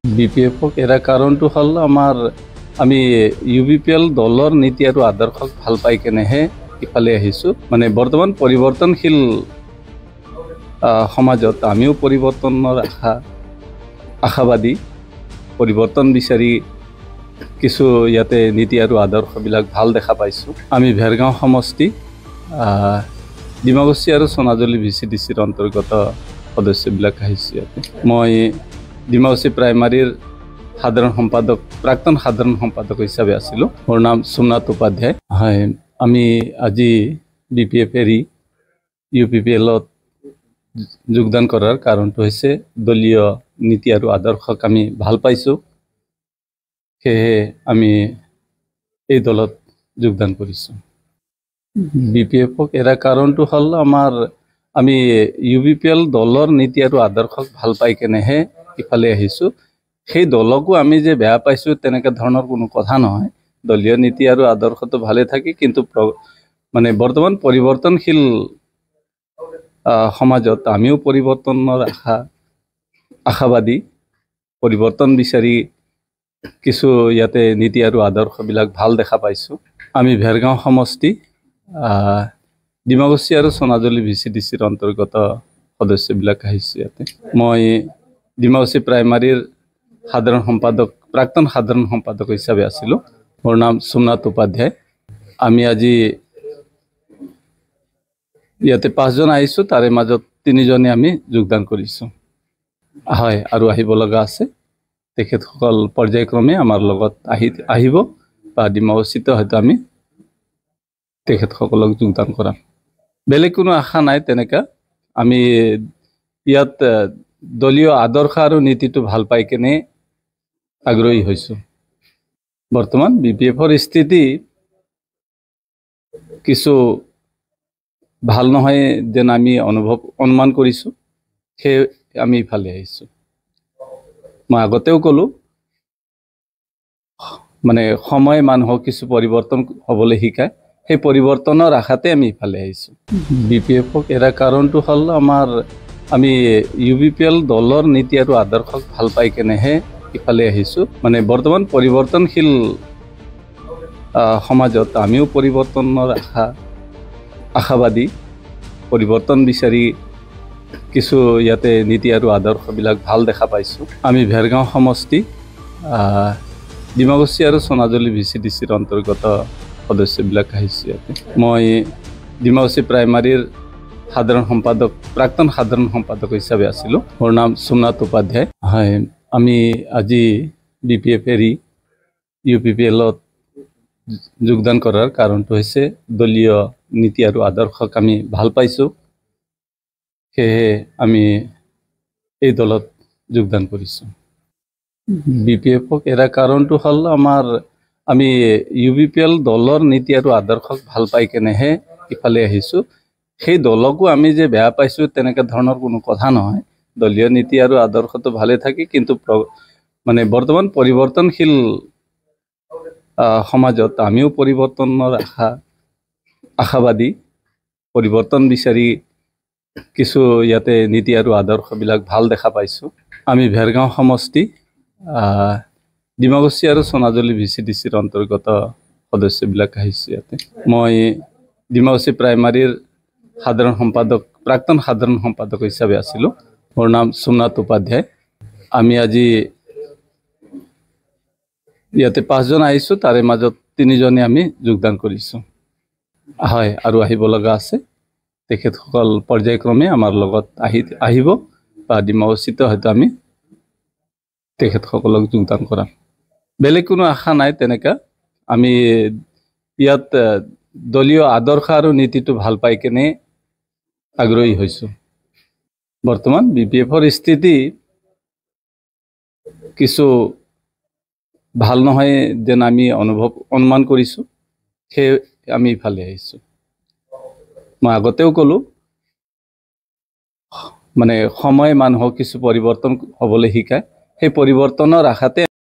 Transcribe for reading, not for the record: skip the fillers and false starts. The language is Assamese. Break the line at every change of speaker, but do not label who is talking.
বিপিএফক এৰা কাৰণটো হ'ল আমি ইউবিপিএল দলৰ নীতি আৰু আদৰ্শক ভাল পাই কেনেহে ইফালে আহিছোঁ। মানে বৰ্তমান পৰিৱৰ্তনশীল সমাজত আমিও পৰিৱৰ্তনৰ আশাবাদী, পৰিৱৰ্তন বিচাৰি কিছু ইয়াতে নীতি আৰু আদৰ্শবিলাক ভাল দেখা পাইছোঁ। আমি ভেৰগাঁও সমষ্টি ডিমাকুছী আৰু সোনাজুলি VCDCৰ অন্তৰ্গত সদস্যবিলাক আহিছোঁ ইয়াতে। মই ডিমাকুছী প্ৰাইমাৰীৰ প্ৰাক্তন সাধাৰণ সম্পাদক হিচাপে আছিলোঁ। মোৰ নাম সোমনাথ উপাধ্যায়। হয়, আমি আজি BPF এৰি UPPLত যোগদান কৰাৰ কাৰণটো হৈছে দলীয় নীতি আৰু আদৰ্শক আমি ভাল পাইছোঁ, সেয়েহে আমি এই দলত যোগদান কৰিছোঁ। BPFক এৰা কাৰণটো হ'ল আমি UPPL দলৰ নীতি আৰু আদৰ্শক ভাল পাই কেনেহে ইফালে আহিছোঁ। সেই দলকো আমি যে বেয়া পাইছোঁ তেনেকুৱা ধৰণৰ কোনো কথা নহয়। দলীয় নীতি আৰু আদৰ্শটো ভালে থাকে, কিন্তু মানে বৰ্তমান পৰিৱৰ্তনশীল সমাজত আমিও পৰিৱৰ্তনৰ আশাবাদী, পৰিৱৰ্তন বিচাৰি কিছু ইয়াতে নীতি আৰু আদৰ্শবিলাক ভাল দেখা পাইছোঁ। আমি ভেৰগাঁও সমষ্টি ডিমাকুছী আৰু সোনাজুলি VCDCৰ অন্তৰ্গত সদস্যবিলাক আহিছোঁ ইয়াতে। মই ডিমাকুছী প্ৰাইমাৰীৰ প্ৰাক্তন সাধাৰণ সম্পাদক হিচাপে আছিলোঁ। মোৰ নাম সোমনাথ উপাধ্যায়। আমি আজি ইয়াতে 5জন আহিছোঁ, তাৰে মাজত 3জনে আমি যোগদান কৰিছোঁ। হয়, আৰু আহিব লগা আছে। তেখেতসকল পৰ্যায়ক্ৰমে আমাৰ লগত আহিব বা ডিমাকুছীতে হয়তো আমি তেখেতসকলক যোগদান কৰাম। বেলেগ কোনো আশা নাই তেনেকুৱা। আমি ইয়াত দলীয় আদৰ্শ আৰু নীতিটো ভাল পাই কেনে আগ্ৰহী হৈছোঁ। বৰ্তমান BPFৰ স্থিতি কিছু ভাল নহয় যেন আমি অনুমান কৰিছোঁ, সেয়ে আমি ইফালে আহিছোঁ। মই আগতেও ক'লোঁ, মানে সময় মানুহক কিছু পৰিৱৰ্তন হ'বলৈ শিকায়, সেই পৰিৱৰ্তনৰ আশাতে আমি ইফালে আহিছোঁ। BPFক এৰা কাৰণটো হ'ল আমি UPPL দলৰ নীতি আৰু আদৰ্শক ভাল পাই কেনেহে ইফালে আহিছোঁ। মানে বৰ্তমান পৰিৱৰ্তনশীল সমাজত আমিও পৰিৱৰ্তনৰ আশাবাদী, পৰিৱৰ্তন বিচাৰি কিছু ইয়াতে নীতি আৰু আদৰ্শবিলাক ভাল দেখা পাইছোঁ। আমি ভেৰগাঁও সমষ্টি ডিমাকুছী আৰু সোনাজুলি VCDCৰ অন্তৰ্গত সদস্যবিলাক আহিছোঁ ইয়াতে। মই ডিমাকুছী প্ৰাইমাৰীৰ প্ৰাক্তন সাধাৰণ সম্পাদক হিচাপে আছিলোঁ। মোৰ নাম সোমনাথ উপাধ্যায়। হয়, আমি আজি BPF এৰি UPPLত যোগদান কৰাৰ কাৰণটো হৈছে দলীয় নীতি আৰু আদৰ্শক আমি ভাল পাইছোঁ, সেয়েহে আমি এই দলত যোগদান কৰিছোঁ। BPFক এৰা কাৰণটো হ'ল আমি UPPL দলৰ নীতি আৰু আদৰ্শক ভাল পাই কেনেহে ইফালে আহিছোঁ। সেই দলকো আমি যে বেয়া পাইছোঁ তেনেকুৱা ধৰণৰ কোনো কথা নহয়। দলীয় নীতি আৰু আদৰ্শটো ভালে থাকে, কিন্তু মানে বৰ্তমান পৰিৱৰ্তনশীল সমাজত আমিও পৰিৱৰ্তনৰ আশাবাদী, পৰিৱৰ্তন বিচাৰি কিছু ইয়াতে নীতি আৰু আদৰ্শবিলাক ভাল দেখা পাইছোঁ। আমি ভেৰগাঁও সমষ্টি ডিমাকুছী আৰু সোনাজুলি VCDCৰ অন্তৰ্গত সদস্যবিলাক আহিছোঁ ইয়াতে। মই ডিমাকুছী প্ৰাইমাৰীৰ প্ৰাক্তন সাধাৰণ সম্পাদক হিচাপে আছিলোঁ। মোৰ নাম সোমনাথ উপাধ্যায়। আমি আজি ইয়াতে 5জন আহিছোঁ, তাৰে মাজত 3জনে আমি যোগদান কৰিছোঁ। হয়, আৰু আহিব লগা আছে। তেখেতসকল পৰ্যায়ক্ৰমে আমাৰ লগত আহিব বা ডিমাকুছীতে হয়তো আমি তেখেতসকলক যোগদান কৰাম। বেলেগ কোনো আশা নাই তেনেকুৱা। আমি ইয়াত দলীয় আদৰ্শ আৰু নীতিটো ভাল পাই কেনে আগ্ৰহী হৈছোঁ। বৰ্তমান BPFৰ স্থিতি কিছু ভাল নহয় যেন আমি অনুমান কৰিছোঁ, সেয়ে আমি ইফালে আহিছোঁ। মই আগতেও ক'লোঁ, মানে সময় মানুহক কিছু পৰিৱৰ্তন হ'বলৈ শিকায়, সেই পৰিৱৰ্তনৰ আশাতে